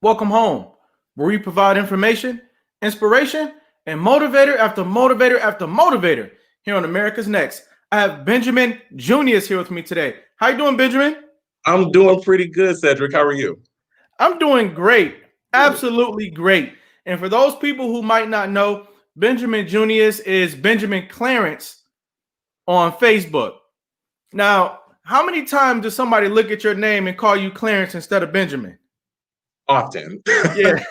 Welcome home, where we provide information, inspiration, and motivator after motivator after motivator here on America's Next. I have Benjamin Junious here with me today. How you doing, Benjamin? I'm doing pretty good, Cedric. How are you? I'm doing great, Good. absolutely great. And for those people who might not know, Benjamin Junious is Benjamin Clarence on Facebook. Now, how many times does somebody look at your name and call you Clarence instead of Benjamin? Often. Yeah,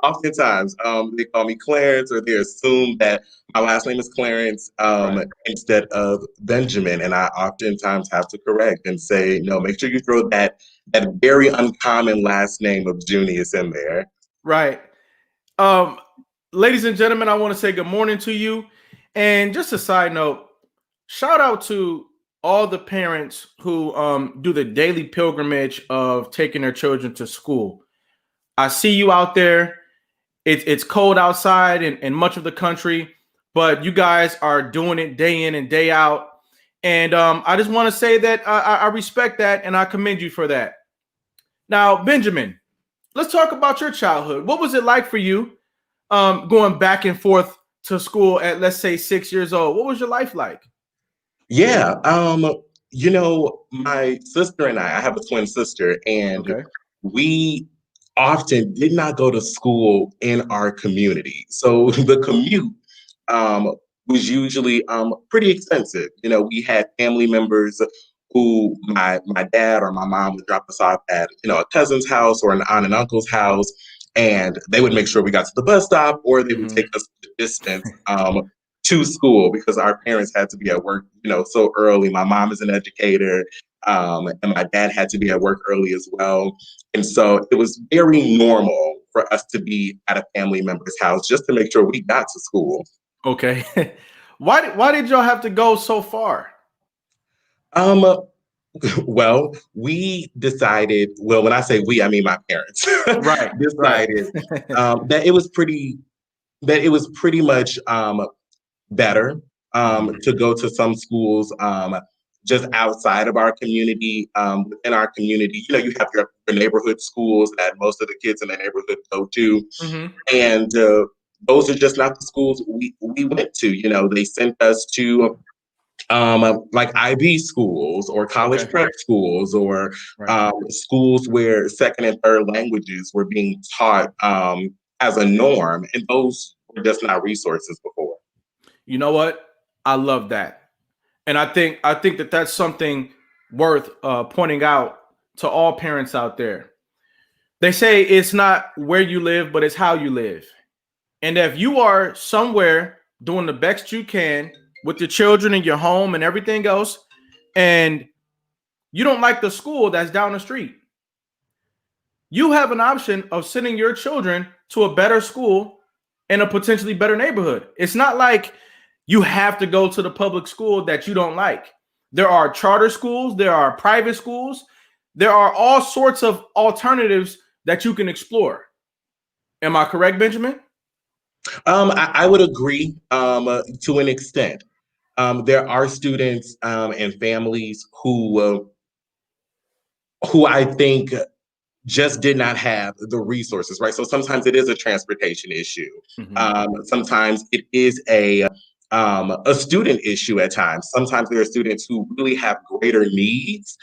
Oftentimes, they call me Clarence, or they assume that my last name is Clarence right. instead of Benjamin. And I oftentimes have to correct and say, no, make sure you throw that very uncommon last name of Junious in there. Right. Um, Ladies and gentlemen, I want to say good morning to you. And just a side note, shout out to all the parents who do the daily pilgrimage of taking their children to school. I see you out there. It's cold outside in much of the country, but you guys are doing it day in and day out. And I just want to say that I respect that and I commend you for that. Now, Benjamin, let's talk about your childhood. What was it like for you going back and forth to school at, let's say, 6 years old? What was your life like? Yeah. My sister and I have a twin sister, and Okay. we often did not go to school in our community. So the commute um, was usually pretty expensive. We had family members who my dad or my mom would drop us off at, a cousin's house or an aunt and uncle's house, and they would make sure we got to the bus stop, or they would Hmm. take us the distance to school because our parents had to be at work, so early. My mom is an educator, and my dad had to be at work early as well. And so it was very normal for us to be at a family member's house just to make sure we got to school. Okay. Why did y'all have to go so far? Um, well, we decided, well, when I say we, I mean my parents, Right, right. decided that it was pretty much better Mhm. to go to some schools just outside of our community. Within our community, you have your neighborhood schools that most of the kids in the neighborhood go to, Mhm. and those are just not the schools we went to. They sent us to like IB schools or college Okay. prep schools or Right. schools where second and third languages were being taught as a norm, and those were just not resources before. You know what? I love that. And I think that that's something worth pointing out to all parents out there. They say it's not where you live, but it's how you live. And if you are somewhere doing the best you can with your children and your home and everything else, and you don't like the school that's down the street, you have an option of sending your children to a better school in a potentially better neighborhood. It's not like you have to go to the public school that you don't like. There are charter schools, there are private schools, there are all sorts of alternatives that you can explore. Am I correct, Benjamin? I would agree to an extent. There are students and families who I think just did not have the resources, right? So sometimes it is a transportation issue. Mm-hmm. Sometimes it is a student issue at times. Sometimes there are students who really have greater needs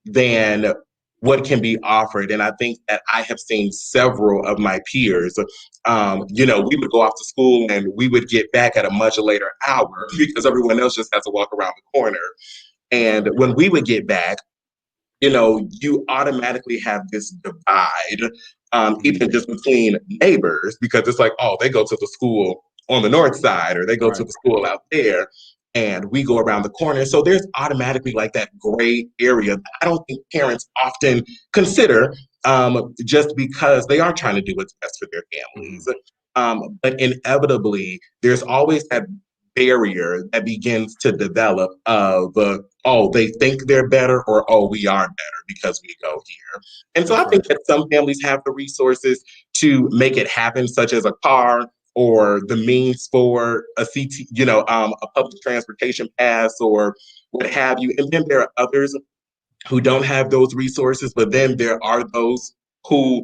than what can be offered. And I think that I have seen several of my peers, we would go off to school and we would get back at a much later hour because everyone else just has to walk around the corner. And when we would get back, you automatically have this divide, Mm-hmm. even just between neighbors, because it's like, oh, they go to the school on the north side or they go to Right. the school out there, and we go around the corner. So there's automatically like that gray area that I don't think parents often consider, just because they are trying to do what's best for their Mm-hmm. families. But inevitably, there's always that barrier that begins to develop of oh, they think they're better, or oh, we are better because we go here. And so I That's right. think that some families have the resources to make it happen, such as a car or the means for a CT, a public transportation pass or what have you. And then there are others who don't have those resources, but then there are those who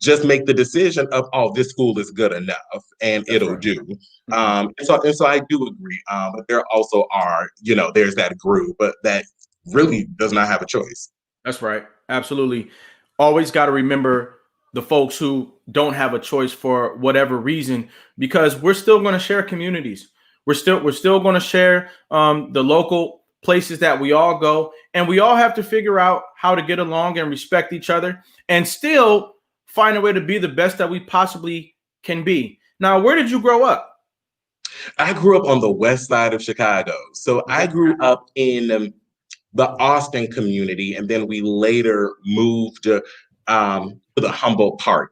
just make the decision of, oh, this school is good enough and That's it'll right. do. Hmm. And so I do agree. But there also are, there's that group that really does not have a choice. That's right. Absolutely. Always got to remember the folks who don't have a choice for whatever reason, because we're still going to share communities. We're still going to share the local places that we all go, and we all have to figure out how to get along and respect each other, and still find a way to be the best that we possibly can be. Now, where did you grow up? I grew up on the west side of Chicago. So I Okay. grew up in the Austin community, and then we later moved to the Humboldt Park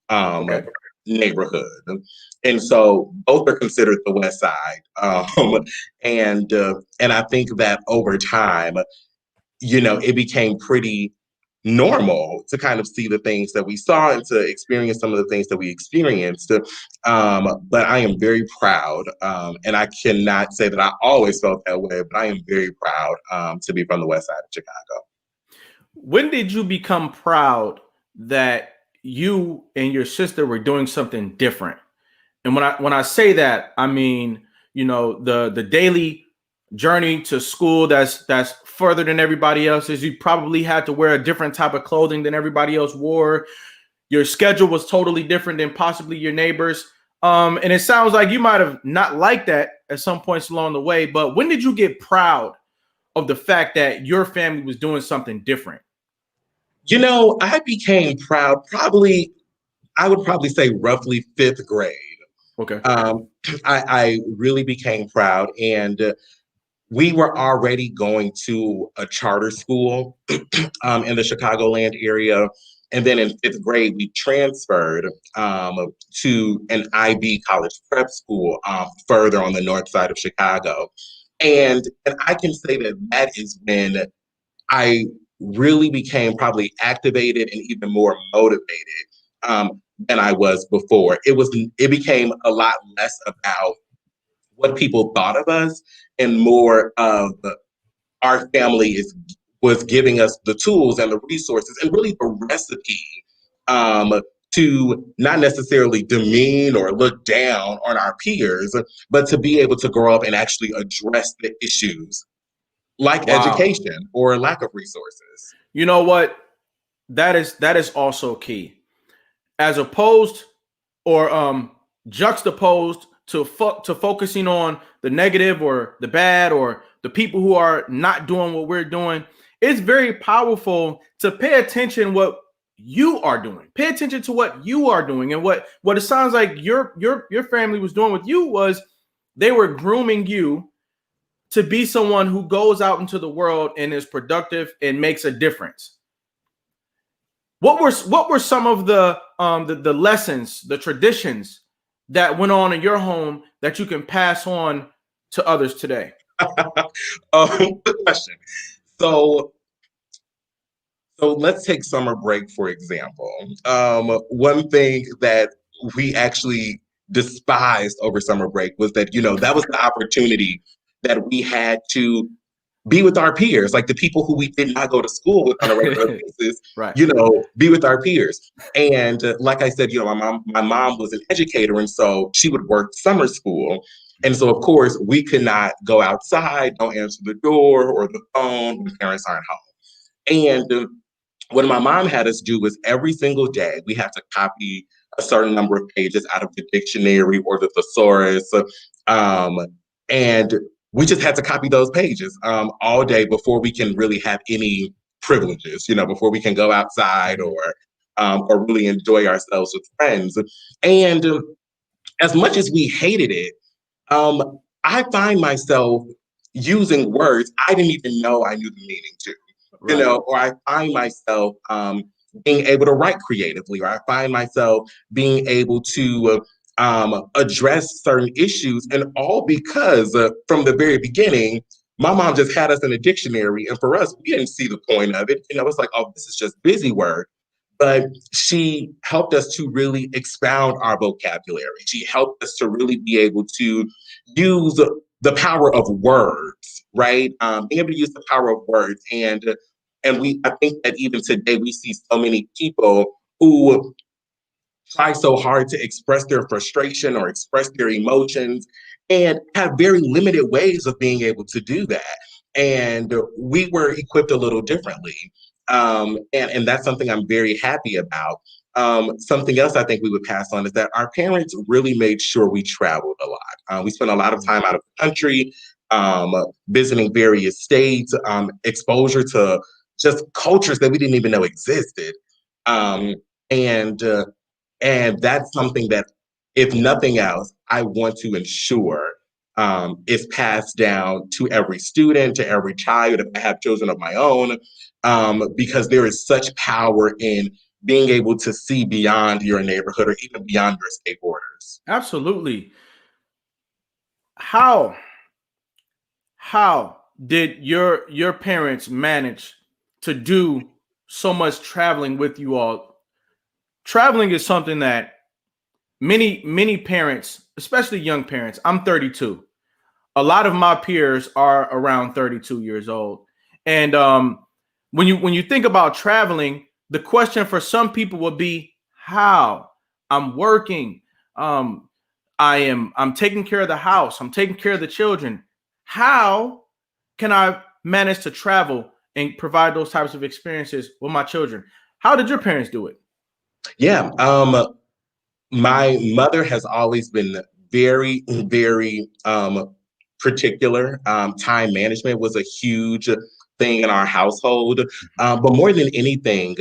um, Okay. neighborhood. And so both are considered the west side. And I think that over time, it became pretty normal to kind of see the things that we saw and to experience some of the things that we experienced. But I am very proud, and I cannot say that I always felt that way, but I am very proud to be from the west side of Chicago. When did you become proud that you and your sister were doing something different? And when I say that, I mean, the daily journey to school that's further than everybody else's. You probably had to wear a different type of clothing than everybody else wore. Your schedule was totally different than possibly your neighbors. And it sounds like you might have not liked that at some points along the way. But when did you get proud of the fact that your family was doing something different? I became proud probably, I would probably say roughly fifth grade. Okay. Um, I really became proud, and we were already going to a charter school in the Chicagoland area. And then in fifth grade, we transferred to an IB college prep school further on the north side of Chicago. And I can say that that is when I really became probably activated and even more motivated than I was before. It became a lot less about what people thought of us and more of our family was giving us the tools and the resources and really the recipe um, to not necessarily demean or look down on our peers, but to be able to grow up and actually address the issues like Wow. education or lack of resources. You know what? That is also key. As opposed or juxtaposed to focusing on the negative or the bad or the people who are not doing what we're doing, it's very powerful to pay attention what you are doing. Pay attention to what you are doing, and what it sounds like your family was doing with you was they were grooming you to be someone who goes out into the world and is productive and makes a difference. What were some of the lessons, the traditions that went on in your home that you can pass on to others today? Good question. So, so let's take summer break, for example. One thing that we actually despised over summer break was that, that was the opportunity that we had to be with our peers, like the people who we did not go to school with on a regular basis, Right. be with our peers. And like I said, my mom was an educator, and so she would work summer school. And so, of course, we could not go outside, don't answer the door or the phone when parents aren't home. And what my mom had us do was every single day we had to copy a certain number of pages out of the dictionary or the thesaurus. Um, and we just had to copy those pages all day before we can really have any privileges, before we can go outside or really enjoy ourselves with friends. And as much as we hated it, I find myself using words I didn't even know I knew the meaning to, Right. or I find myself being able to write creatively, or I find myself being able to address certain issues, and all because from the very beginning, my mom just had us in a dictionary, and for us, we didn't see the point of it. It's like, oh, this is just busy work. But she helped us to really expound our vocabulary. She helped us to really be able to use the power of words, right? Being able to use the power of words, and I think that even today we see so many people who try so hard to express their frustration or express their emotions and have very limited ways of being able to do that. And we were equipped a little differently. And that's something I'm very happy about. Something else I think we would pass on is that our parents really made sure we traveled a lot. We spent a lot of time out of the country, visiting various states, exposure to just cultures that we didn't even know existed. Um, and uh, and that's something that, if nothing else, I want to ensure is passed down to every student, to every child, if I have children of my own, because there is such power in being able to see beyond your neighborhood or even beyond your state borders. Absolutely. How how did your parents manage to do so much traveling with you all? Traveling is something that many parents, especially young parents, I'm 32. A lot of my peers are around 32 years old. And when you think about traveling, the question for some people would be how? I'm working. Um, I'm taking care of the house. I'm taking care of the children. How can I manage to travel and provide those types of experiences with my children? How did your parents do it? Yeah. My mother has always been very, very particular. Time management was a huge thing in our household. But more than anything,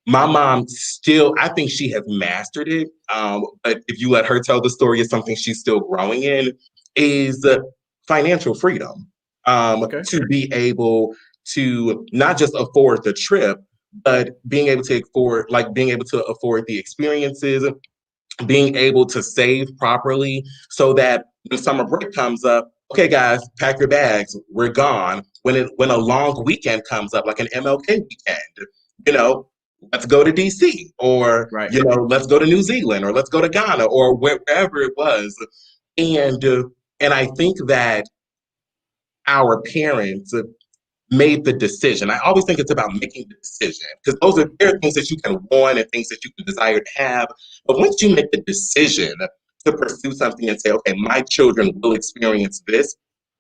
my mom still, I think she has mastered it. But if you let her tell the story, it's something she's still growing in, is financial freedom. Okay. To be able to not just afford the trip, but being able to afford, like being able to afford the experiences, being able to save properly so that when summer break comes up, okay, guys, pack your bags, we're gone. When a long weekend comes up, like an MLK weekend, you know, let's go to DC, or Right. let's go to New Zealand, or let's go to Ghana, or wherever it was. And and I think that our parents made the decision. I always think it's about making the decision, because there are things that you can want and things that you can desire to have. But once you make the decision to pursue something and say, okay, my children will experience this,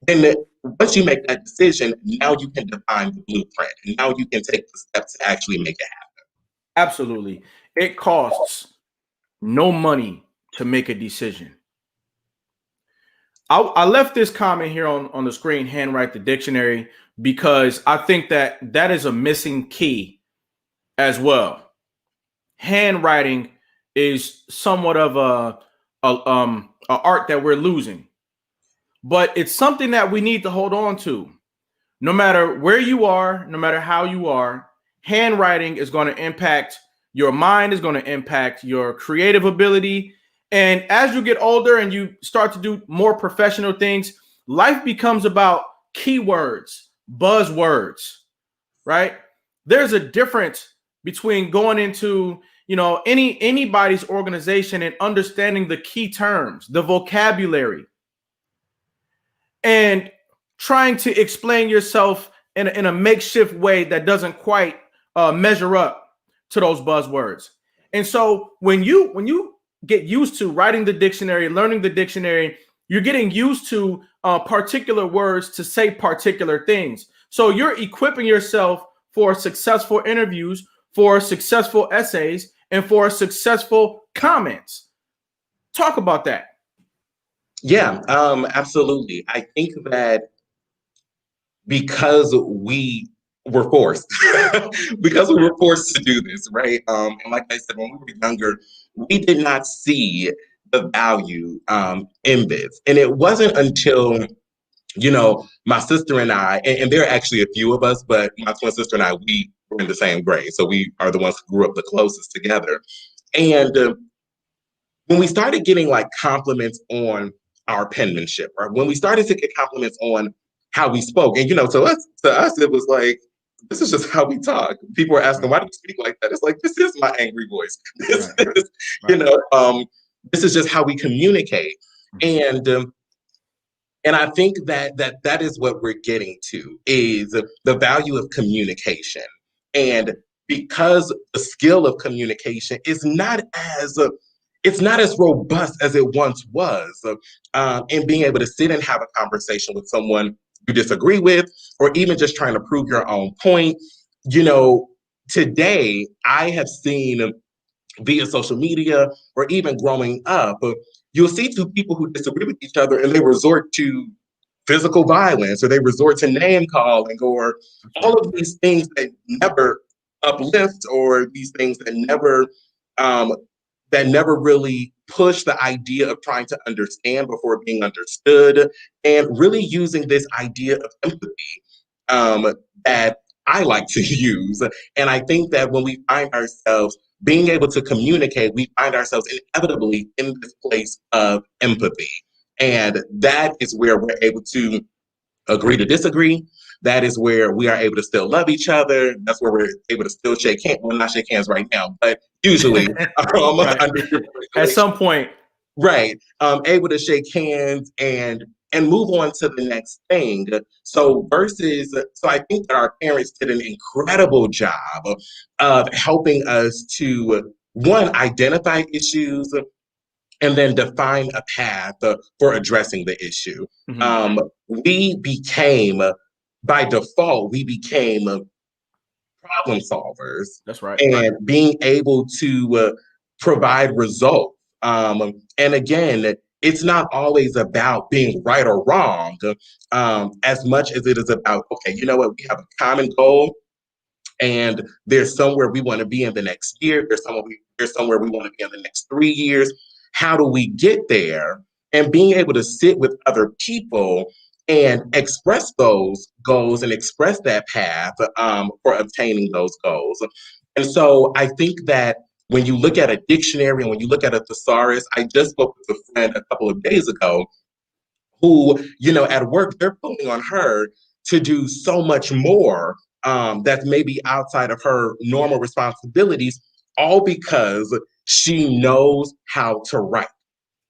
then once you make that decision, now you can define the blueprint, and now you can take the steps to actually make it Absolutely. It costs no money to make a decision. I left this comment here on the screen, handwrite the dictionary, because I think that is a missing key as well. Handwriting is somewhat of a art that we're losing, but it's something that we need to hold on to. No matter where you are, no matter how you are, handwriting is going to impact your mind, is going to impact your creative ability. And as you get older and you start to do more professional things, life becomes about keywords, buzzwords, right? There's a difference between going into, anybody's organization and understanding the key terms, the vocabulary, and trying to explain yourself in a makeshift way that doesn't quite measure up to those buzzwords. And so when you get used to writing the dictionary, learning the dictionary, you're getting used to particular words to say particular things. So you're equipping yourself for successful interviews, for successful essays, and for successful comments. Talk about that. Yeah, absolutely. I think that because we were forced, because we were forced to do this, right? And like I said, when we were younger, we did not see the value in this. And it wasn't until, my sister and I, and there are actually a few of us, but my twin sister and I, we were in the same grade. So we are the ones who grew up the closest together. And when we started getting like compliments on our penmanship, or when we started to get compliments on how we spoke, and to us, it was like, this is just how we talk. People were asking, Right, why do you speak like that? It's like, this is my angry voice. This right, is, you right. know, this is just how we communicate. Mhm. And I think that is what we're getting to, is the value of communication. And because the skill of communication is not as it's not as robust as it once was. And being able to sit and have a conversation with someone you disagree with, or even just trying to prove your own point. You know, today I have seen via social media or even growing up, you'll see two people who disagree with each other and they resort to physical violence, or they resort to name calling, or That's all right. of these things that never uplift, or these things um, that never really push the idea of trying to understand before being understood, and really using this idea of empathy um, that I like to use. And I think that when we find ourselves being able to communicate, we find ourselves inevitably in this place of empathy. And that is where we're able to agree to disagree. That is where we are able to still love each other. That's where we're able to still shake hands. Well, not shake hands right now, but usually Right. under different At regulations. some point. Right. Able to shake hands and move on to the next thing. So I think that our parents did an incredible job of helping us to one, identify issues, and then define a path for addressing the issue. Mhm. Um, we became, by default, we became problem solvers That's right. and being able to provide results. And again, it's not always about being right or wrong, as much as it is about, okay, you know what, we have a common goal, and there's somewhere we want to be in the next year. There's somewhere we want to be in the next 3 years. How do we get there? And being able to sit with other people and express those goals and express that path for obtaining those goals. And so I think that when you look at a dictionary and when you look at a thesaurus, I just spoke with a friend a couple of days ago who, you know, at work, they're pulling on her to do so much more that's maybe outside of her normal responsibilities, all because she knows how to write.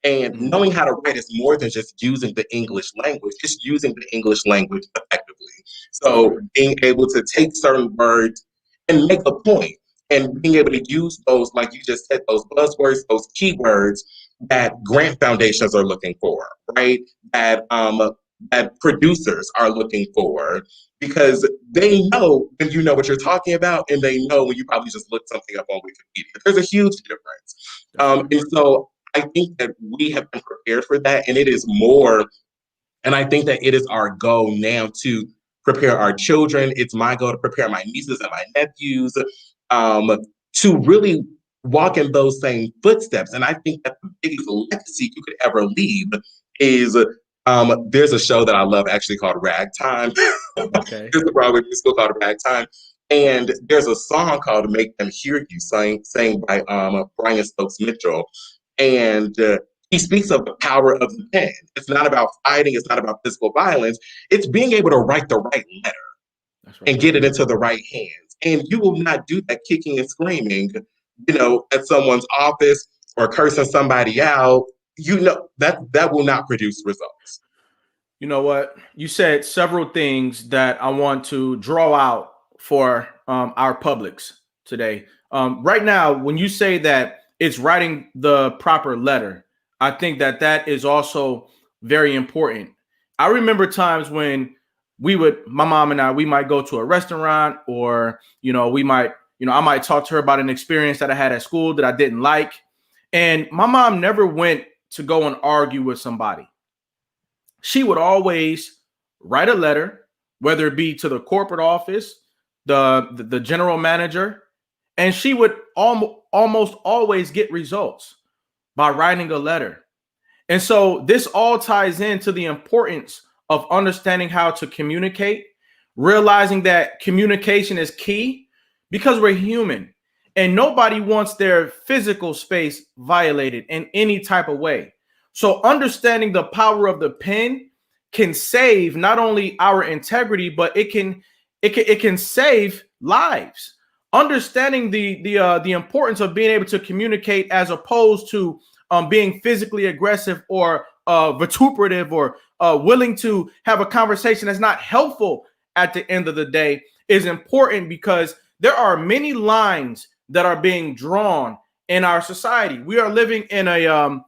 And Mhm. knowing how to write is more than just using the English language, it's using the English language effectively. That's right. So being able to take certain words and make a point, and being able to use those, like you just said, those buzzwords, those keywords that grant foundations are looking for, right? That producers are looking for, because they know when you know what you're talking about, and they know when you probably just looked something up on Wikipedia. There's a huge difference. That's right. And so I think that we have been prepared for that, and it is more. And I think that it is our goal now to prepare our children. It's my goal to prepare my nieces and my nephews um, to really walk in those same footsteps. And I think that the biggest legacy you could ever leave is there's a show that I love actually called Ragtime. Okay. There's a Broadway musical called Ragtime. And there's a song called Make Them Hear You, sang by Brian Stokes Mitchell. And he speaks of the power of the pen. It's not about fighting, it's not about physical violence. It's being able to write the right letter That's right. and get it into the right hands. And you will not do that kicking and screaming, you know, at someone's office or cursing somebody out. You know, that will not produce results. You know what? You said several things that I want to draw out for our publics today. Right now, when you say that it's writing the proper letter, I think that that is also very important. I remember times when my mom and I, we might go to a restaurant, or, I might talk to her about an experience that I had at school that I didn't like. And my mom never went to go and argue with somebody. She would always write a letter, whether it be to the corporate office, the general manager, and she would almost always get results by writing a letter. And so this all ties into the importance of understanding how to communicate, realizing that communication is key, because we're human and nobody wants their physical space violated in any type of way. So understanding the power of the pen can save not only our integrity, but it can save lives. Understanding the importance of being able to communicate, as opposed to being physically aggressive or vituperative, or willing to have a conversation that's not helpful at the end of the day, is important, because There are many lines that are being drawn in our society. We are living in a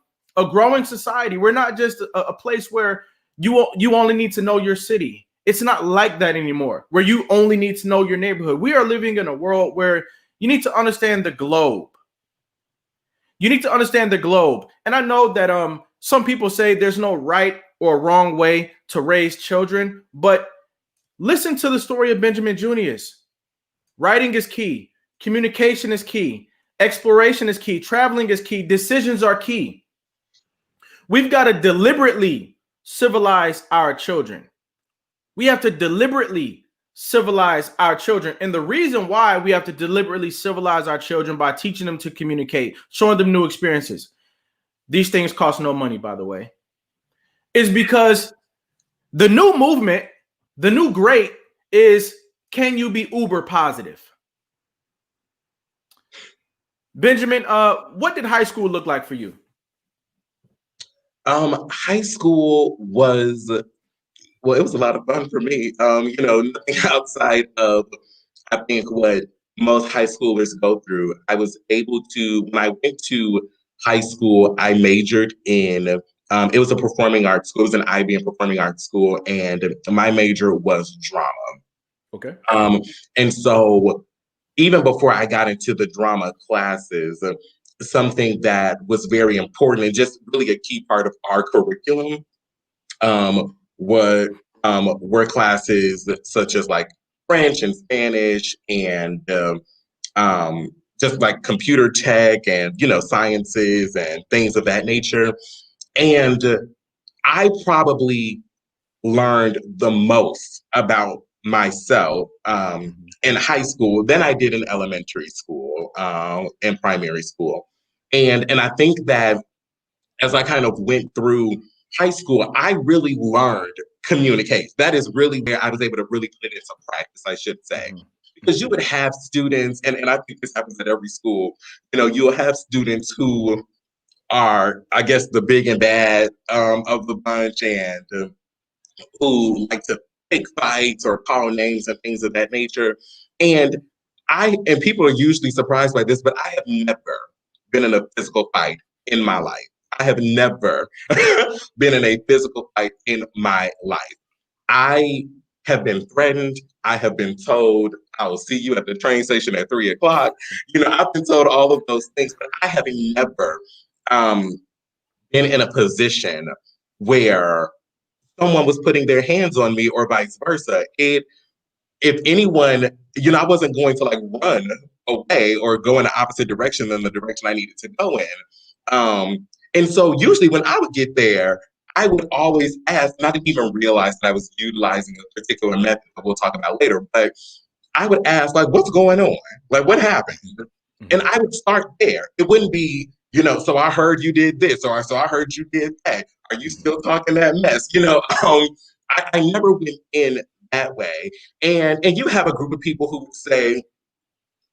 growing society. We're not just a place where you only need to know your city. It's not like that anymore, where you only need to know your neighborhood. We are living in a world where you need to understand the globe. You need to understand the globe. And I know that some people say there's no right or wrong way to raise children, but listen to the story of Benjamin Junious. Writing is key. Communication is key. Exploration is key. Traveling is key. Decisions are key. We've got to deliberately civilize our children. We have to deliberately civilize our children. And the reason why we have to deliberately civilize our children by teaching them to communicate, showing them new experiences. These things cost no money, by the way, is because the new movement, the new great is, can you be uber positive? Benjamin, what did high school look like for you? High school was, well, it was a lot of fun for me. Nothing outside of, I think, what most high schoolers go through. I was able to, when I went to high school, I majored in, it was a performing arts school. It was an IB in performing arts school, and my major was drama. Okay. And so even before I got into the drama classes, something that was very important and just really a key part of our curriculum were classes such as like French and Spanish and just like computer tech and sciences and things of that nature. And I probably learned the most about myself in high school than I did in elementary school and primary school. And I think that as I kind of went through high school, I really learned communicate. That is really where I was able to really put it into practice, I should say. Because you would have students, and I think this happens at every school, you'll have students who are, I guess, the big and bad of the bunch and who like to pick fights or call names and things of that nature. And people are usually surprised by this, but I have never been in a physical fight in my life. I have never been in a physical fight in my life. I have been threatened. I have been told, I will see you at the train station at 3 o'clock. I've been told all of those things, but I have never been in a position where someone was putting their hands on me or vice versa. If anyone, I wasn't going to like run away or go in the opposite direction than the direction I needed to go in. And so usually when I would get there, I would always ask, and I didn't even realize that I was utilizing a particular method that we'll talk about later, but I would ask, like, what's going on? Like, what happened? Mm-hmm. And I would start there. It wouldn't be, so I heard you did this, or so I heard you did that. Are you still talking that mess? I never went in that way. And you have a group of people who say,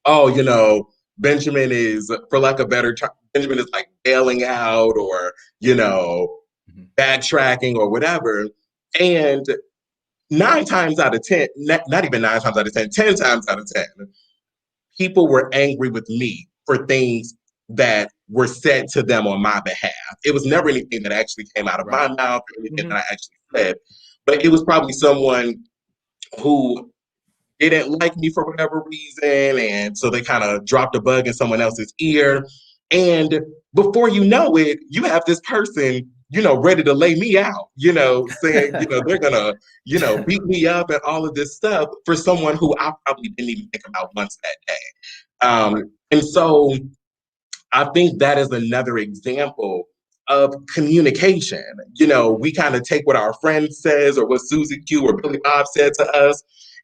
oh, Benjamin is, for lack of better term, Benjamin is like bailing out or, backtracking or whatever. And 9 times out of 10, not even 9 times out of 10, 10 times out of 10, people were angry with me for things that were said to them on my behalf. It was never anything that actually came out of my mouth or anything that I actually said, but it was probably someone who didn't like me for whatever reason, and so they kind of dropped a bug in someone else's ear. And before you know it, you have this person, ready to lay me out, saying, they're gonna, beat me up and all of this stuff for someone who I probably didn't even think about once that day. And so I think that is another example of communication. We kind of take what our friend says or what Susie Q or Billy Bob said to us,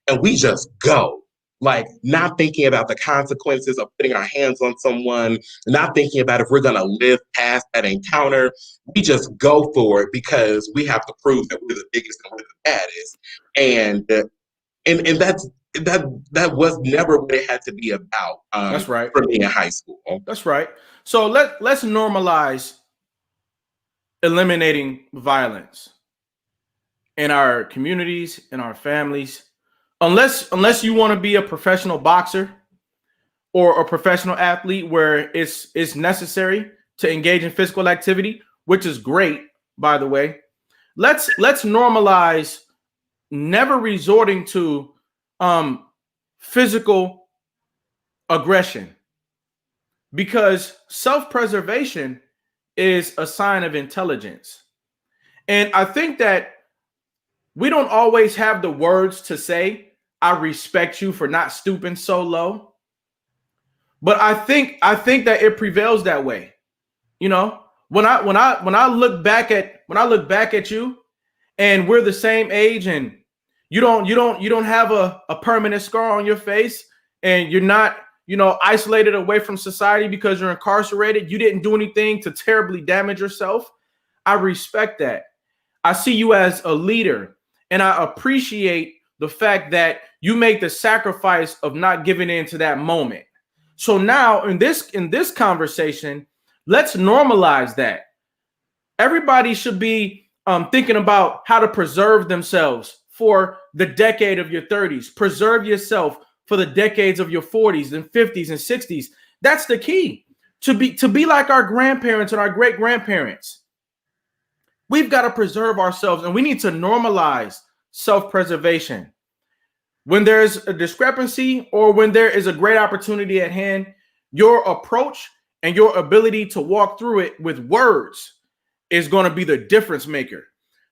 and we just go, like not thinking about the consequences of putting our hands on someone, not thinking about if we're going to live past that encounter. We just go for it because we have to prove that we're the biggest and we're the baddest. And that was never what it had to be about. That's right. For me in high school. That's right. So let's normalize eliminating violence in our communities, in our families. Unless you want to be a professional boxer, or a professional athlete where it's necessary to engage in physical activity, which is great, by the way. Let's normalize never resorting to physical aggression, because self-preservation is a sign of intelligence. And I think that we don't always have the words to say, I respect you for not stooping so low. But I think that it prevails that way. You know, when I look back at you, and we're the same age, and you don't have a permanent scar on your face, and you're not, isolated away from society because you're incarcerated. You didn't do anything to terribly damage yourself. I respect that. I see you as a leader, and I appreciate the fact that you make the sacrifice of not giving in to that moment. So now in this conversation, let's normalize that. Everybody should be thinking about how to preserve themselves for the decade of your 30s. Preserve yourself for the decades of your 40s and 50s and 60s. That's the key. To be like our grandparents and our great grandparents. We've got to preserve ourselves, and we need to normalize self-preservation. When there's a discrepancy or when there is a great opportunity at hand, your approach and your ability to walk through it with words is going to be the difference maker.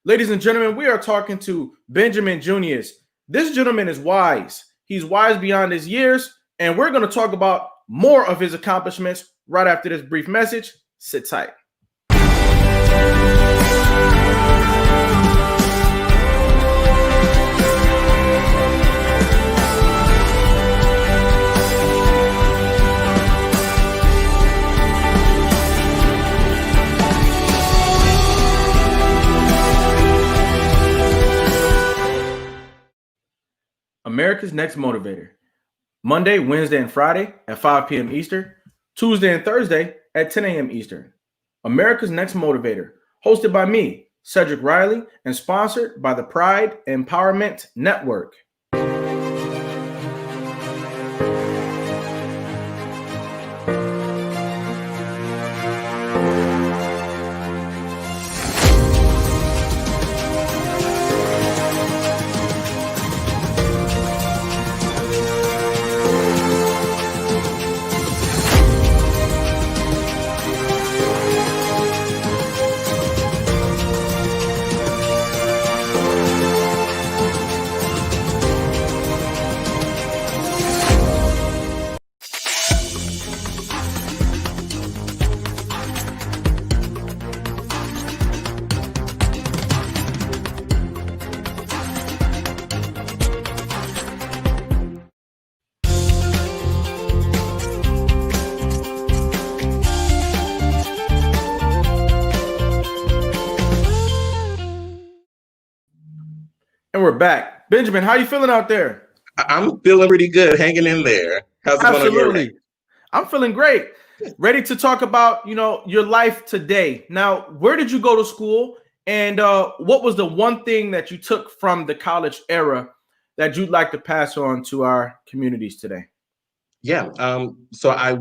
Ladies and gentlemen, we are talking to Benjamin Junious. This gentleman is wise. He's wise beyond his years, and we're going to talk about more of his accomplishments right after this brief message. Sit tight. America's Next Motivator. Monday, Wednesday, and Friday at 5 p.m. Eastern. Tuesday and Thursday at 10 a.m. Eastern. America's Next Motivator. Hosted by me, Cedric Riley, and sponsored by the Pride Empowerment Network. And we're back. Benjamin, how you feeling out there? I'm feeling pretty good, hanging in there. How's it going on your end? I'm feeling great. Ready to talk about, your life today. Now, where did you go to school? And what was the one thing that you took from the college era that you'd like to pass on to our communities today? Yeah. So I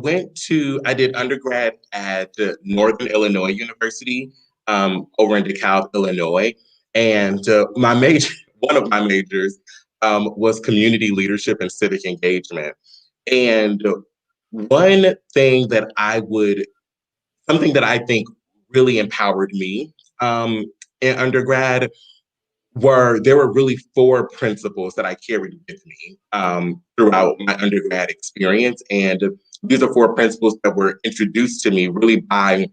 did undergrad at Northern Illinois University over in DeKalb, Illinois. And one of my majors was community leadership and civic engagement. And something that I think really empowered me in undergrad there were really 4 principles that I carried with me throughout my undergrad experience. And these are 4 principles that were introduced to me really by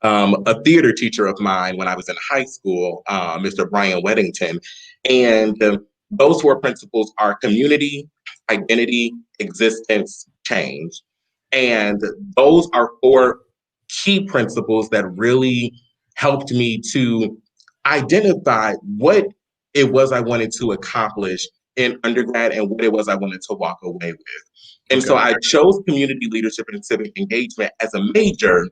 a theater teacher of mine when I was in high school, Mr. Brian Weddington. And those 4 principles are community, identity, existence, change. And those are 4 key principles that really helped me to identify what it was I wanted to accomplish in undergrad and what it was I wanted to walk away with. And so I chose community leadership and civic engagement as a major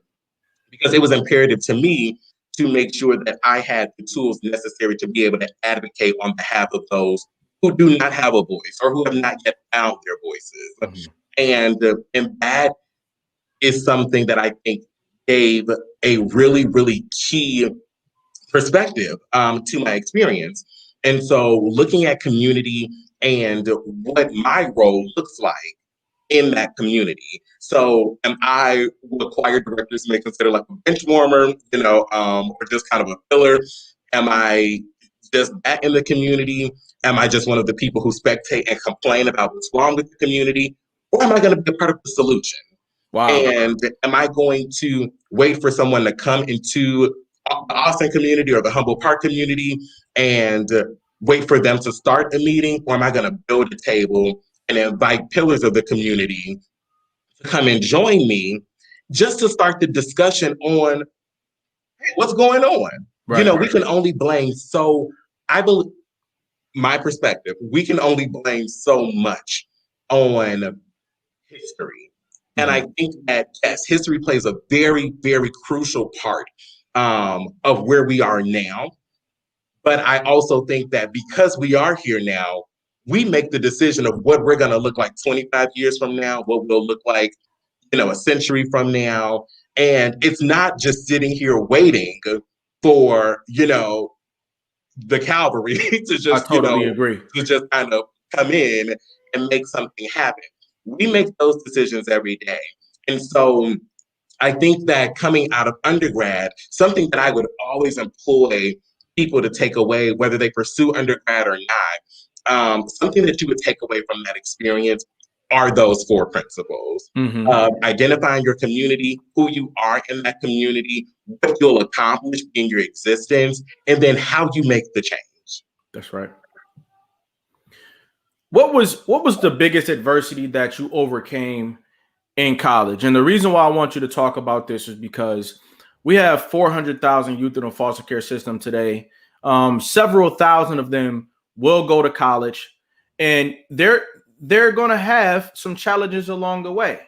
because it was imperative to me to make sure that I had the tools necessary to be able to advocate on behalf of those who do not have a voice or who have not yet found their voices. And that is something that I think gave a really, really key perspective to my experience. And so looking at community and what my role looks like in that community. So am I what choir directors may consider like a bench warmer, or just kind of a filler? Am I just that in the community? Am I just one of the people who spectate and complain about what's wrong with the community? Or am I going to be a part of the solution? Wow. And am I going to wait for someone to come into the Austin community or the Humboldt Park community and wait for them to start a meeting? Or am I going to build a table and invite pillars of the community to come and join me just to start the discussion on, hey, what's going on? Right. We can only blame I believe, my perspective, we can only blame so much on history. And I think that, yes, history plays a very, very crucial part of where we are now. But I also think that because we are here now, we make the decision of what we're going to look like 25 years from now, what we'll look like, a century from now. And it's not just sitting here waiting for, the cavalry to I just, totally agree. to just kind of come in and make something happen. We make those decisions every day. And so I think that coming out of undergrad, something that I would always employ people to take away, whether they pursue undergrad or not, something that you would take away from that experience are those 4 principles. Identifying your community, who you are in that community, what you'll accomplish in your existence, and then how you make the change. That's right. What was the biggest adversity that you overcame in college? And the reason why I want you to talk about this is because we have 400,000 youth in the foster care system today. Several thousand of them will go to college, and they're going to have some challenges along the way,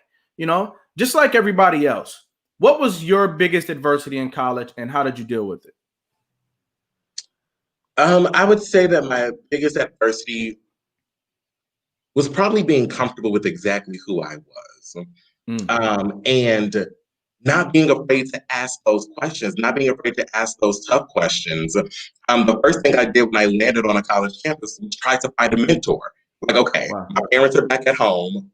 just like everybody else. What was your biggest adversity in college, and how did you deal with it? I would say that my biggest adversity was probably being comfortable with exactly who I was. And not being afraid to ask those questions, not being afraid to ask those tough questions. The first thing I did when I landed on a college campus was try to find a mentor. Like, okay, Wow. my parents are back at home.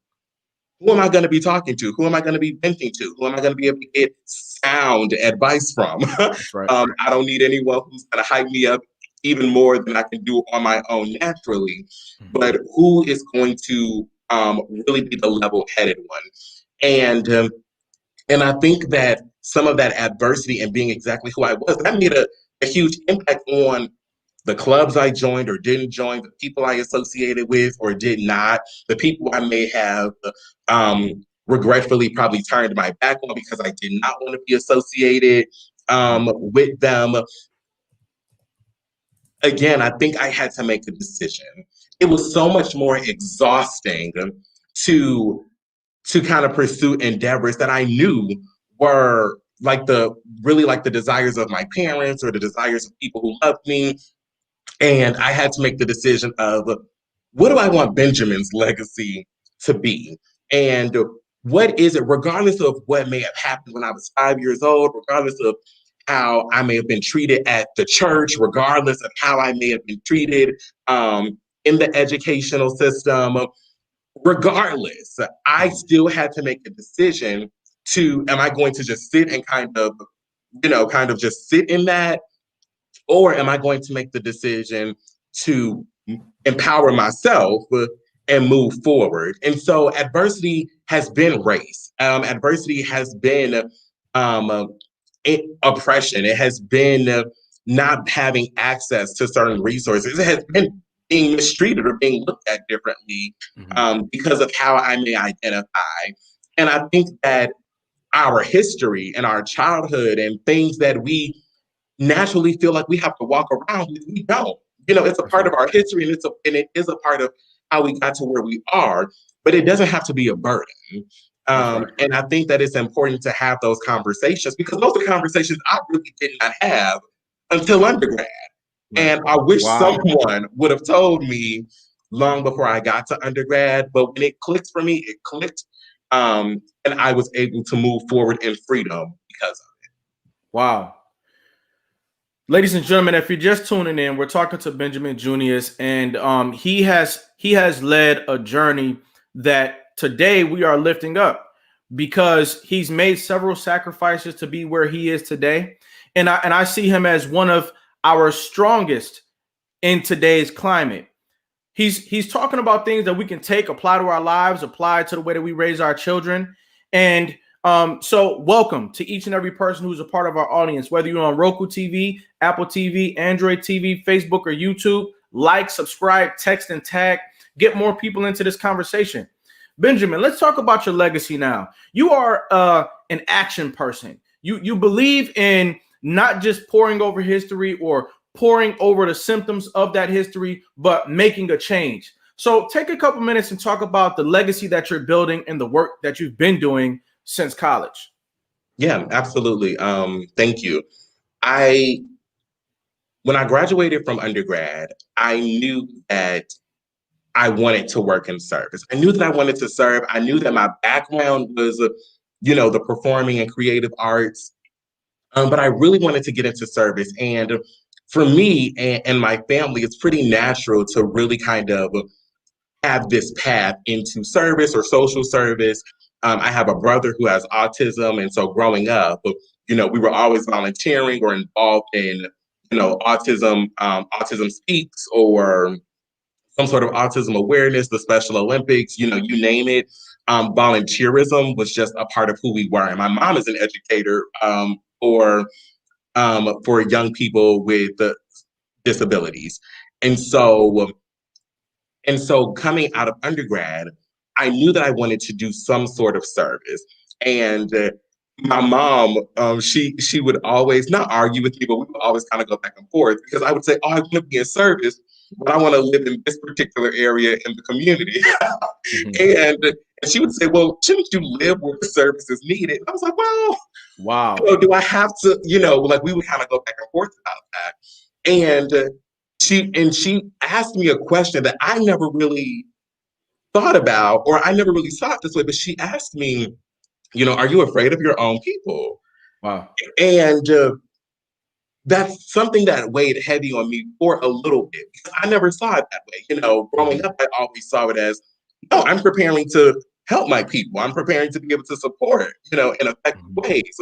Who am I going to be talking to? Who am I going to be venting to? Who am I going to be able to get sound advice from? That's right. I don't need anyone who's going to hype me up even more than I can do on my own naturally. But who is going to really be the level-headed one? And I think that some of that adversity and being exactly who I was, that made a huge impact on the clubs I joined or didn't join, the people I associated with or did not, the people I may have regretfully probably turned my back on because I did not want to be associated with them. Again, I think I had to make a decision. It was so much more exhausting to kind of pursue endeavors that I knew were like the desires of my parents or the desires of people who loved me. And I had to make the decision of, what do I want Benjamin's legacy to be? And what is it, regardless of what may have happened when I was 5 years old, regardless of how I may have been treated at the church, regardless of how I may have been treated in the educational system, regardless, I still had to make a decision am I going to just sit and kind of just sit in that? Or am I going to make the decision to empower myself and move forward? And so adversity has been race. Adversity has been oppression. It has been not having access to certain resources. It has been being mistreated or being looked at differently because of how I may identify. And I think that our history and our childhood and things that we naturally feel like we have to walk around with, we don't. It's a part of our history, and it is a part of how we got to where we are, but it doesn't have to be a burden. And I think that it's important to have those conversations, because those are conversations I really did not have until undergrad. And I wish someone would have told me long before I got to undergrad. But when it clicked for me, it clicked. And I was able to move forward in freedom because of Wow. Ladies and gentlemen, if you're just tuning in, we're talking to Benjamin Junious, and he has led a journey that today we are lifting up because he's made several sacrifices to be where he is today, and I see him as one of our strongest in today's climate. He's talking about things that we can take, apply to our lives, apply to the way that we raise our children. And so welcome to each and every person who's a part of our audience, whether you're on Roku TV, Apple TV, Android TV, Facebook, or YouTube. Like, subscribe, text, and tag. Get more people into this conversation. Benjamin, let's talk about your legacy now. You are an action person. You believe in not just poring over history or pouring over the symptoms of that history, but making a change. So take a couple minutes and talk about the legacy that you're building and the work that you've been doing since college. Yeah, absolutely. Thank you. I When I graduated from undergrad, I knew that I wanted to work in service. I knew that I wanted to serve. I knew that my background was, the performing and creative arts, but I really wanted to get into service. And for me and my family, it's pretty natural to really kind of have this path into service or social service. I have a brother who has autism, and so growing up, we were always volunteering or involved in, autism speaks or some sort of autism awareness, the Special Olympics, you name it. Volunteerism was just a part of who we were. And my mom is an educator for young people with disabilities. And so coming out of undergrad, I knew that I wanted to do some sort of service. And my mom, she would always not argue with me, but we would always kind of go back and forth because I would say, "Oh, I want to be in service, but I want to live in this particular area in the community." and, and she would say, "Well, shouldn't you live where the service is needed?" And I was like, "Well, Wow. do I have to?" Like we would kind of go back and forth about that. And she asked me a question that I never really thought about, or I never really saw it this way. But she asked me, "Are you afraid of your own people?" Wow. And that's something that weighed heavy on me for a little bit because I never saw it that way. Growing up, I always saw it as, no, I'm preparing to help my people. I'm preparing to be able to support, in effective ways.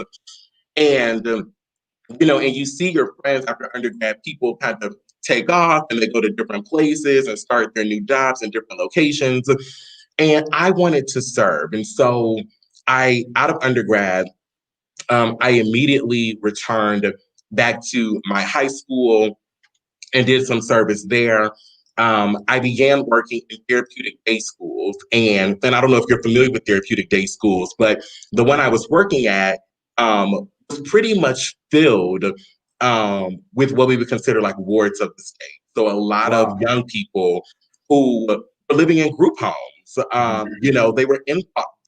And, and you see your friends after undergrad, people kind of take off and they go to different places and start their new jobs in different locations. And I wanted to serve. And so out of undergrad, I immediately returned back to my high school and did some service there. I began working in therapeutic day schools. And I don't know if you're familiar with therapeutic day schools, but the one I was working at was pretty much filled with what we would consider like wards of the state. So a lot of Wow. young people who were living in group homes. They were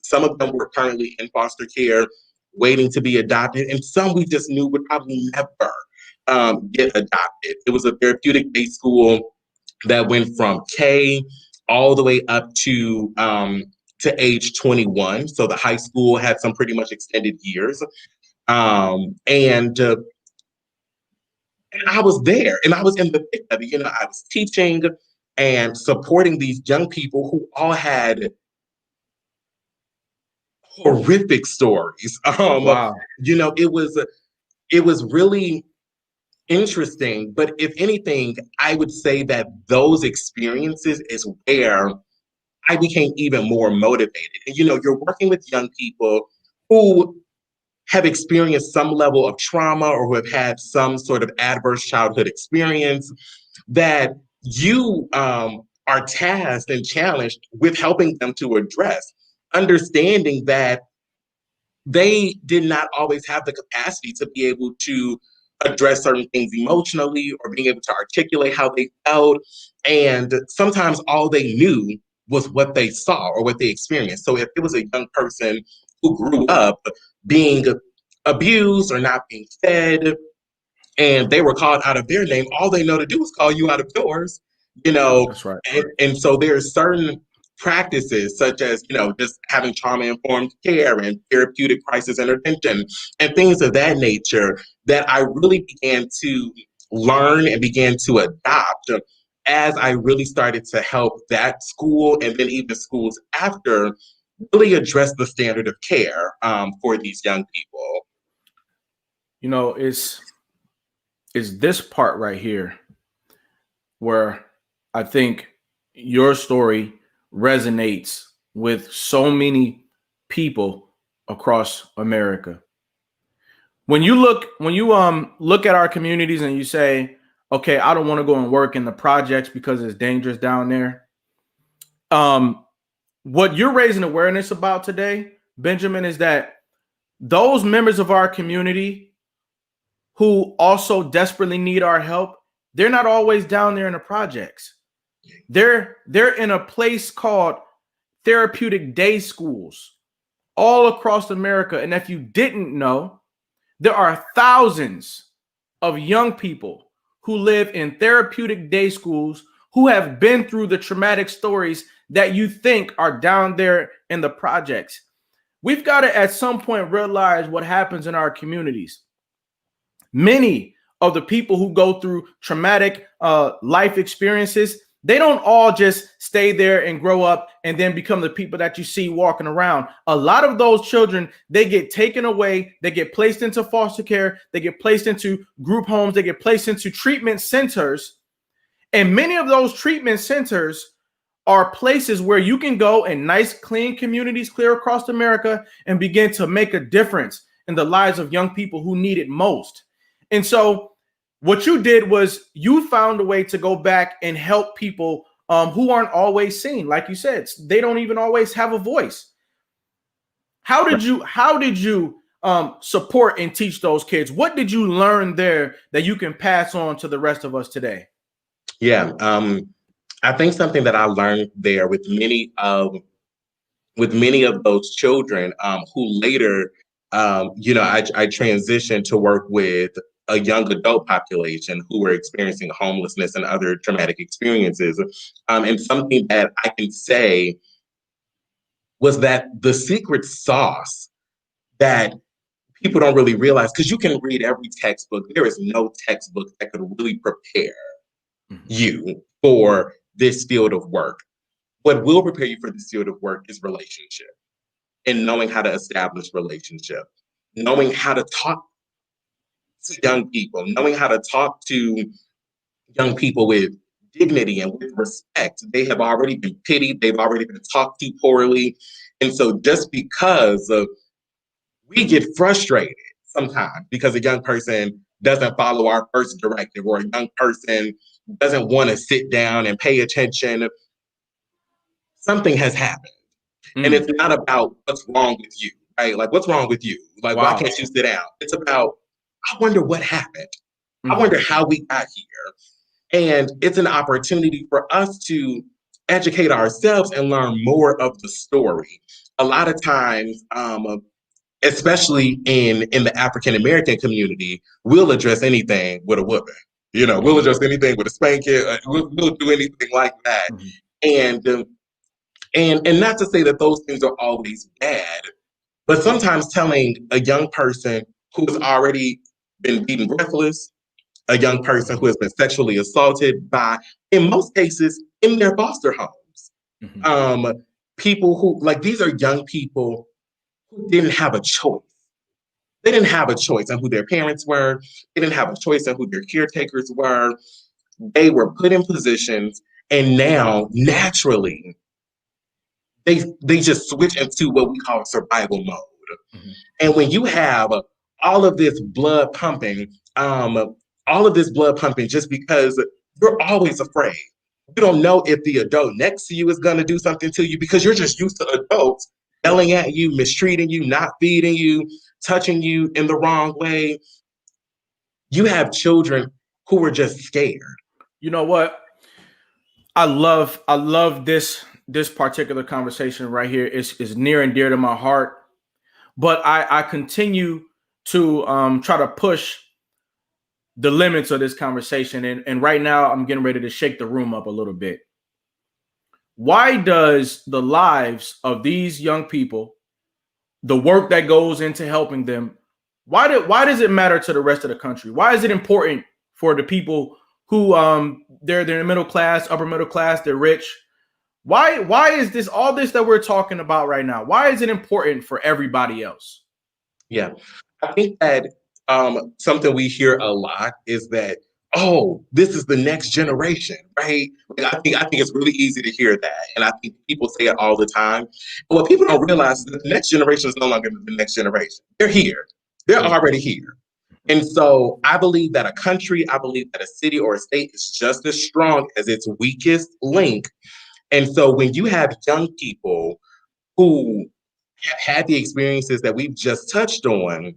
some of them were currently in foster care, waiting to be adopted, and some we just knew would probably never get adopted. It was a therapeutic day school that went from K all the way up to age 21. So the high school had some pretty much extended years. And I was there and I was in the thick of it. I was teaching and supporting these young people who all had horrific stories. Wow. It was really interesting, but if anything, I would say that those experiences is where I became even more motivated. And you're working with young people who have experienced some level of trauma or who have had some sort of adverse childhood experience that you are tasked and challenged with helping them to address, understanding that they did not always have the capacity to be able to address certain things emotionally or being able to articulate how they felt. And sometimes all they knew was what they saw or what they experienced. So if it was a young person who grew up being abused or not being fed, and they were called out of their name, all they know to do is call you out of yours. you know, That's right. and so there's certain practices such as, just having trauma-informed care and therapeutic crisis intervention and things of that nature that I really began to learn and began to adopt as I really started to help that school and then even schools after really address the standard of care for these young people. Is this part right here where I think your story resonates with so many people across America. When you look at our communities and you say, okay, I don't want to go and work in the projects because it's dangerous down there. What you're raising awareness about today, Benjamin, is that those members of our community who also desperately need our help, they're not always down there in the projects. They're in a place called therapeutic day schools all across America. And if you didn't know, there are thousands of young people who live in therapeutic day schools who have been through the traumatic stories that you think are down there in the projects. We've got to at some point realize what happens in our communities. Many of the people who go through traumatic life experiences, they don't all just stay there and grow up and then become the people that you see walking around. A lot of those children, they get taken away, they get placed into foster care, they get placed into group homes, they get placed into treatment centers. And many of those treatment centers are places where you can go in nice, clean communities clear across America and begin to make a difference in the lives of young people who need it most. And so what you did was you found a way to go back and help people who aren't always seen. Like you said, they don't even always have a voice. How did you support and teach those kids? What did you learn there that you can pass on to the rest of us today? Yeah, I think something that I learned there with many of those children who later, I transitioned to work with a young adult population who were experiencing homelessness and other traumatic experiences. And something that I can say was that the secret sauce that people don't really realize, because you can read every textbook, there is no textbook that could really prepare you for this field of work. What will prepare you for this field of work is relationship and knowing how to establish relationship, knowing how to talk to young people, knowing how to talk to young people with dignity and with respect. They have already been pitied, they've already been talked to poorly. And so just because we get frustrated sometimes because a young person doesn't follow our first directive or a young person doesn't want to sit down and pay attention, something has happened. And it's not about what's wrong with you, right? Like, what's wrong with you? Like, why can't you sit down? It's about, I wonder what happened. I wonder how we got here. And it's an opportunity for us to educate ourselves and learn more of the story. A lot of times, especially in the African American community, we'll address anything with a whooping. We'll address anything with a spanking. We'll do anything like that. And not to say that those things are always bad, but sometimes telling a young person who has already been beaten breathless, a young person who has been sexually assaulted by, in most cases, in their foster homes, people who, like, these are young people who didn't have a choice. They didn't have a choice on who their parents were. They didn't have a choice on who their caretakers were. They were put in positions, and now, naturally, they just switch into what we call survival mode. And when you have all of this blood pumping, just because you're always afraid. You don't know if the adult next to you is going to do something to you because you're just used to adults yelling at you, mistreating you, not feeding you, touching you in the wrong way. You have children who are just scared. You know what? I love this particular conversation right here. Is near and dear to my heart. But I continue to try to push the limits of this conversation. And right now I'm getting ready to shake the room up a little bit. Why does the lives of these young people, the work that goes into helping them, why does it matter to the rest of the country? Why is it important for the people who they're middle class, upper middle class, they're rich? Why is this all this that we're talking about right now? Why is it important for everybody else? Yeah, I think that something we hear a lot is that, oh, this is the next generation, right? Like, I think it's really easy to hear that, and I think people say it all the time. But what people don't realize is that the next generation is no longer the next generation. They're here. They're already here. And so I believe that a country, I believe that a city or a state is just as strong as its weakest link. And so when you have young people who have had the experiences that we've just touched on,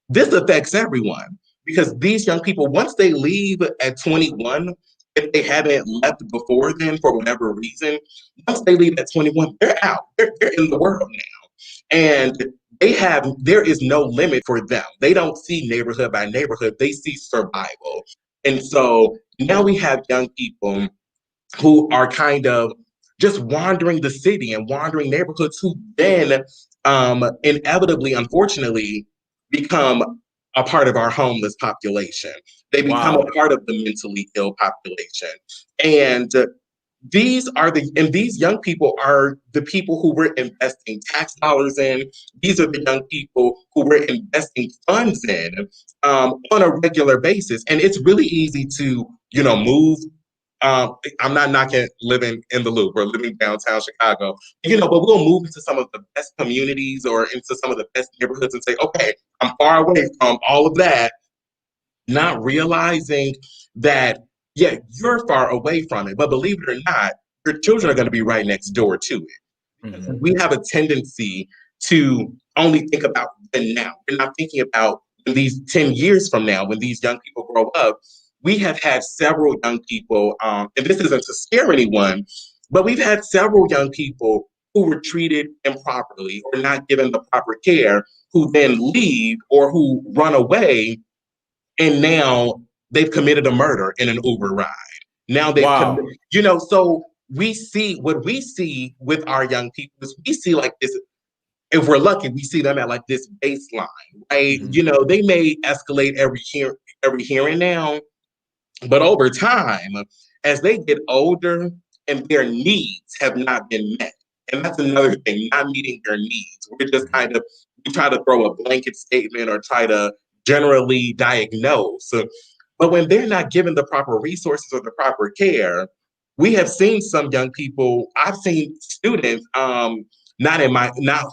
this affects everyone because these young people, once they leave at 21, if they haven't left before then for whatever reason, once they leave at 21, they're out. They're in the world now. And there is no limit for them. They don't see neighborhood by neighborhood, they see survival. And so now we have young people who are kind of just wandering the city and wandering neighborhoods who then inevitably, unfortunately, become a part of our homeless population. They become a part of the mentally ill population. And these young people are the people who we're investing tax dollars in. These are the young people who we're investing funds in on a regular basis. And it's really easy to, move. I'm not knocking living in the Loop or living downtown Chicago, but we'll move into some of the best communities or into some of the best neighborhoods and say, okay, I'm far away from all of that, not realizing that, yeah, you're far away from it. But believe it or not, your children are going to be right next door to it. Mm-hmm. We have a tendency to only think about the now. We're not thinking about these 10 years from now, when these young people grow up. We have had several young people, and this isn't to scare anyone, but we've had several young people who were treated improperly or not given the proper care, who then leave or who run away, and now they've committed a murder in an Uber ride. Now they've, so we see with our young people is we see like this. If we're lucky, we see them at like this baseline, right? Mm-hmm. They may escalate every here and now. But over time, as they get older and their needs have not been met, and that's another thing, not meeting their needs. We're just we try to throw a blanket statement or try to generally diagnose. But when they're not given the proper resources or the proper care, we have seen some young people, I've seen students, not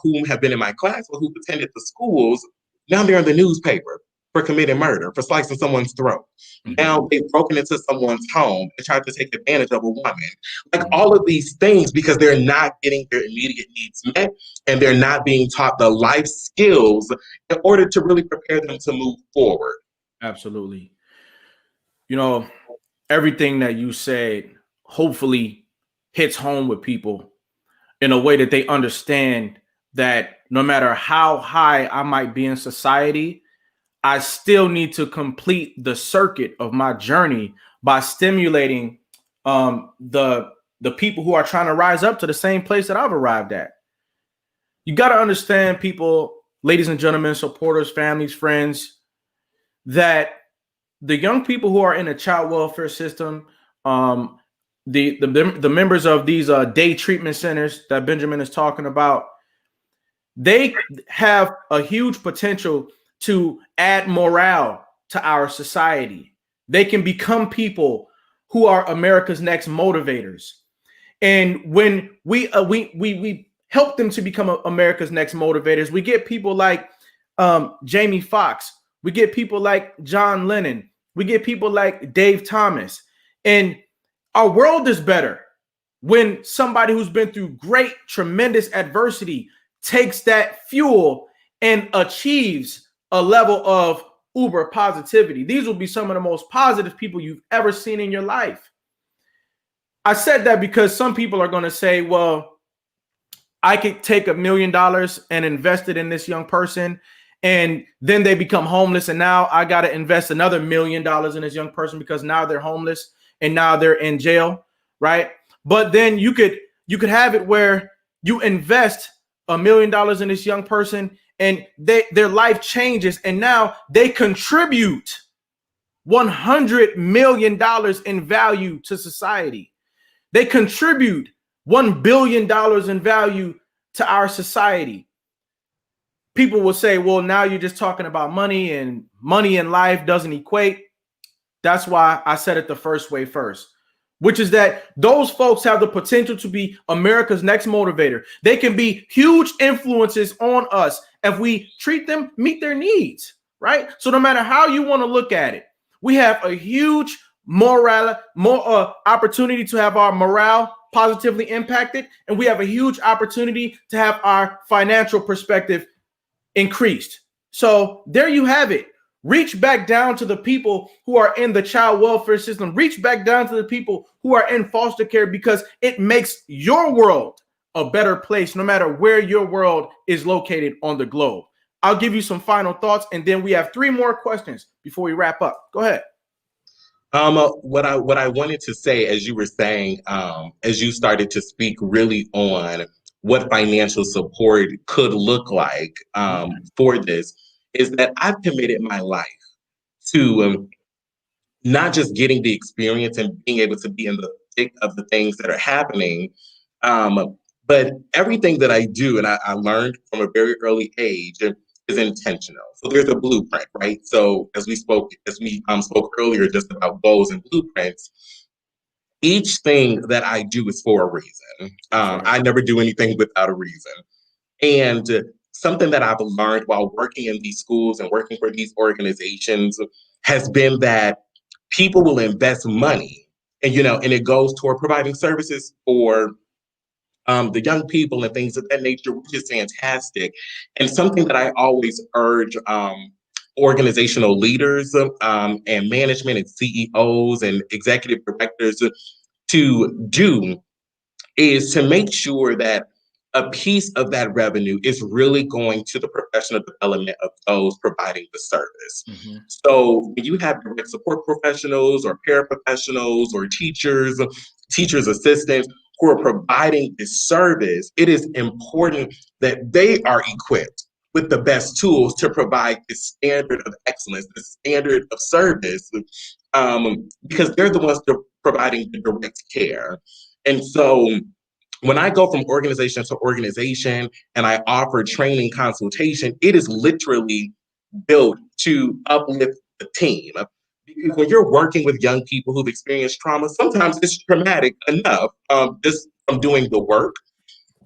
whom have been in my class, but who've attended the schools, now they're in the newspaper for committing murder, for slicing someone's throat. Mm-hmm. Now they've broken into someone's home and tried to take advantage of a woman. Like all of these things, because they're not getting their immediate needs met and they're not being taught the life skills in order to really prepare them to move forward. Absolutely. Everything that you said hopefully hits home with people in a way that they understand that no matter how high I might be in society, I still need to complete the circuit of my journey by stimulating the people who are trying to rise up to the same place that I've arrived at. You got to understand, people, ladies and gentlemen, supporters, families, friends, that the young people who are in the child welfare system, the members of these day treatment centers that Benjamin is talking about, they have a huge potential to add morale to our society. They can become people who are America's next motivators. And when we help them to become America's next motivators, we get people like Jamie Foxx. We get people like John Lennon. We get people like Dave Thomas. And our world is better when somebody who's been through great, tremendous adversity takes that fuel and achieves a level of uber positivity. These will be some of the most positive people you've ever seen in your life. I said that because some people are going to say, well, I could take $1 million and invest it in this young person, and then they become homeless, and now I got to invest another $1 million in this young person because now they're homeless and now they're in jail, right? But then you could have it where you invest $1 million in this young person and their life changes, and now they contribute $100 million in value to society. They contribute $1 billion in value to our society. People will say, well, now you're just talking about money, and money in life doesn't equate. That's why I said it the first way first, which is that those folks have the potential to be America's next motivator. They can be huge influences on us if we treat them, meet their needs, right? So no matter how you want to look at it, we have a huge opportunity to have our morale positively impacted, and we have a huge opportunity to have our financial perspective increased. So there you have it. Reach back down to the people who are in the child welfare system. Reach back down to the people who are in foster care, because it makes your world a better place no matter where your world is located on the globe. I'll give you some final thoughts, and then we have 3 more questions before we wrap up. Go ahead. What I wanted to say, as you were saying, as you started to speak really on what financial support could look like for this, is that I've committed my life to not just getting the experience and being able to be in the thick of the things that are happening, but everything that I do, and I learned from a very early age, is intentional. So there's a blueprint, right? So as we spoke earlier just about goals and blueprints, each thing that I do is for a reason. I never do anything without a reason. And something that I've learned while working in these schools and working for these organizations has been that people will invest money, and and it goes toward providing services for the young people and things of that nature, which is fantastic. And something that I always urge organizational leaders and management and CEOs and executive directors to do is to make sure that a piece of that revenue is really going to the professional development of those providing the service. Mm-hmm. So when you have direct support professionals or paraprofessionals or teachers assistants who are providing this service, it is important that they are equipped with the best tools to provide the standard of excellence, the standard of service, because they're the ones that are providing the direct care. And so when I go from organization to organization and I offer training consultation, it is literally built to uplift the team. Because when you're working with young people who've experienced trauma, sometimes it's traumatic enough just from doing the work.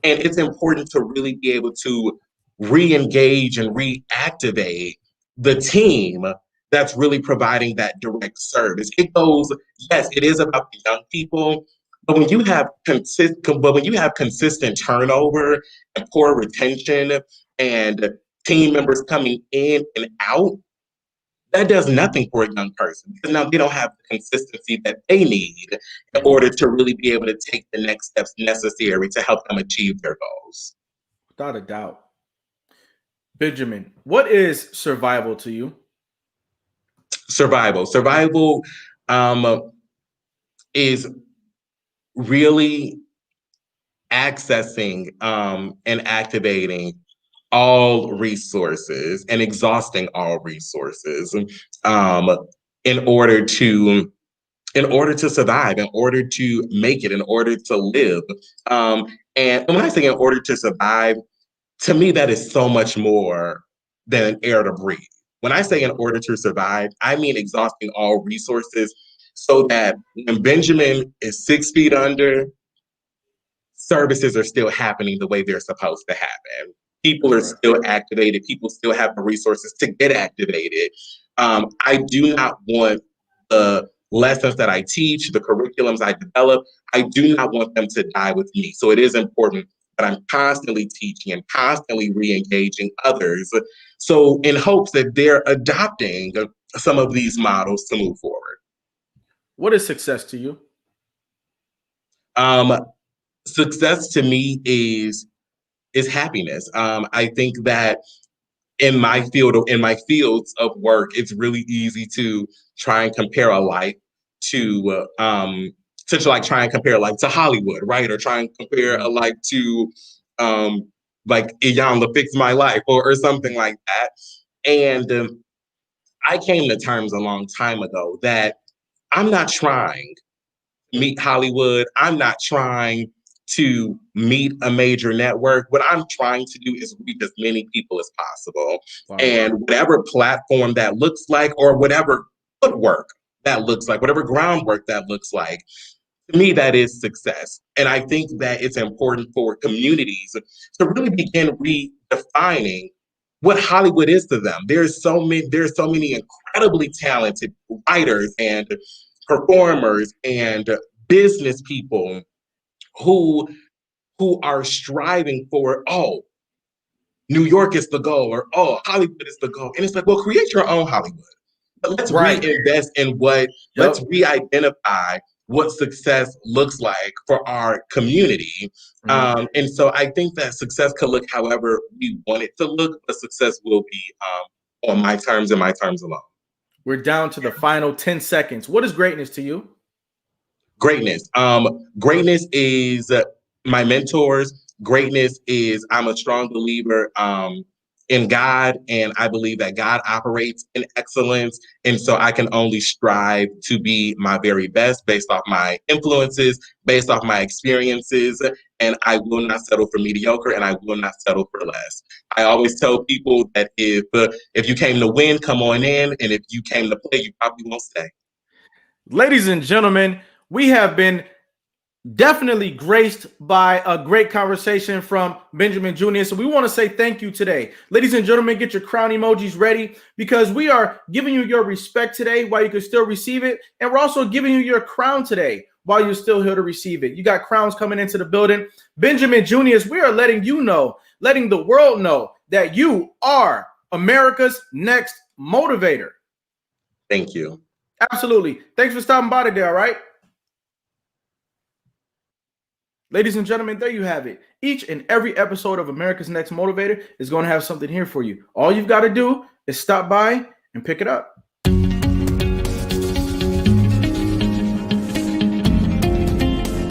And it's important to really be able to re-engage and reactivate the team that's really providing that direct service. It goes, yes, it is about the young people, but when you have consistent turnover and poor retention and team members coming in and out, that does nothing for a young person, because now they don't have the consistency that they need in order to really be able to take the next steps necessary to help them achieve their goals. Without a doubt. Benjamin, what is survival to you? Survival is really accessing and activating all resources and exhausting all resources in order to survive, in order to make it, in order to live. And when I say in order to survive, to me, that is so much more than an air to breathe. When I say in order to survive, I mean exhausting all resources so that when Benjamin is 6 feet under, services are still happening the way they're supposed to happen. People are still activated. People still have the resources to get activated. I do not want the lessons that I teach, the curriculums I develop, I do not want them to die with me. So it is important that I'm constantly teaching and constantly re-engaging others. So in hopes that they're adopting some of these models to move forward. What is success to you? Success to me is happiness. I think that in my fields of work, it's really easy to try and compare a life to like try and compare like to Hollywood, right? Or try and compare a life to like Iyanla Fix My Life or something like that. And I came to terms a long time ago that I'm not trying to meet Hollywood. I'm not trying to meet a major network. What I'm trying to do is reach as many people as possible. Wow. And whatever platform that looks like, or whatever footwork that looks like, whatever groundwork that looks like, to me, that is success. And I think that it's important for communities to really begin redefining what Hollywood is to them. There's so many incredibly talented writers and performers and business people who are striving for, oh, New York is the goal, or oh, Hollywood is the goal. And it's like, well, create your own Hollywood. But let's Right. reinvest in let's re-identify what success looks like for our community. And so I think that success could look however we want it to look, but success will be on my terms and my terms alone. We're down to the final 10 seconds. What is greatness to you? Greatness. Greatness is my mentors. Greatness is I'm a strong believer in God, and I believe that God operates in excellence. And so I can only strive to be my very best based off my influences, based off my experiences, and I will not settle for mediocre, and I will not settle for less. I always tell people that if you came to win, come on in, and if you came to play, you probably won't stay. Ladies and gentlemen, we have been definitely graced by a great conversation from Benjamin Junious. So we want to say thank you today. Ladies and gentlemen, get your crown emojis ready, because we are giving you your respect today while you can still receive it. And we're also giving you your crown today while you're still here to receive it. You got crowns coming into the building. Benjamin Junious, we are letting you know, letting the world know that you are America's next motivator. Thank you. Absolutely. Thanks for stopping by today, all right? Ladies and gentlemen, there you have it. Each and every episode of America's Next Motivator is going to have something here for you. All you've got to do is stop by and pick it up.